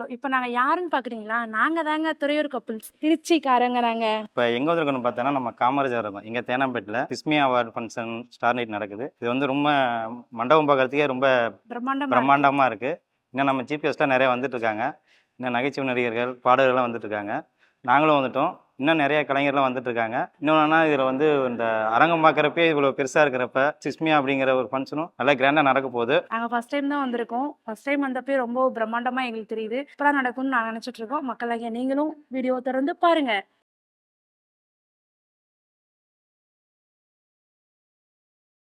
Hello. இப்ப நாங்க யாருன்னு பாக்குறீங்களா? நாங்க தாங்க துறையூர் கப்புள்ஸ். திருச்சிக்காரங்க நாங்க. இப்போ எங்கே வந்திருக்கோன்னு பார்த்தோன்னா நம்ம காமராஜர் இருக்கும் இங்கே தேனாம்பேட்டில் கிஸ்மியா அவார்டு ஃபங்க்ஷன் ஸ்டார் நைட் நடக்குது. இது வந்து ரொம்ப மண்டபம் பார்க்கறதுக்கே ரொம்ப பிரம்மாண்டமா இருக்கு. பிரம்மாண்டமாக இருக்குது. இன்னும் நம்ம சீஃப் கெஸ்ட்டாக நிறைய வந்துட்டு இருக்காங்க. இன்னும் நகைச்சுவை நடிகர்கள் பாடகர்கள்லாம் வந்துட்டு இருக்காங்க. நாங்களும் வந்துட்டோம். இன்னும் நிறைய கலைஞர்லாம் வந்துட்டு இருக்காங்க. இன்னொன்னா இதில் வந்து இந்த அரங்கம் பார்க்குறப்பே இவ்வளோ பெருசாக இருக்கிறப்ப சிஸ்மியா அப்படிங்கிற ஒரு ஃபங்க்ஷனும் நல்லா கிராண்டாக நடக்க போகுது. நாங்க ஃபர்ஸ்ட் டைம் தான் வந்திருக்கோம். ஃபர்ஸ்ட் டைம் வந்தப்பே ரொம்ப பிரம்மாண்டமா எங்களுக்கு தெரியுது. இப்பதான் நடக்கும்னு நாங்க நினைச்சிட்டு இருக்கோம். மக்களாகிய நீங்களும் வீடியோ தொடர்ந்து பாருங்க.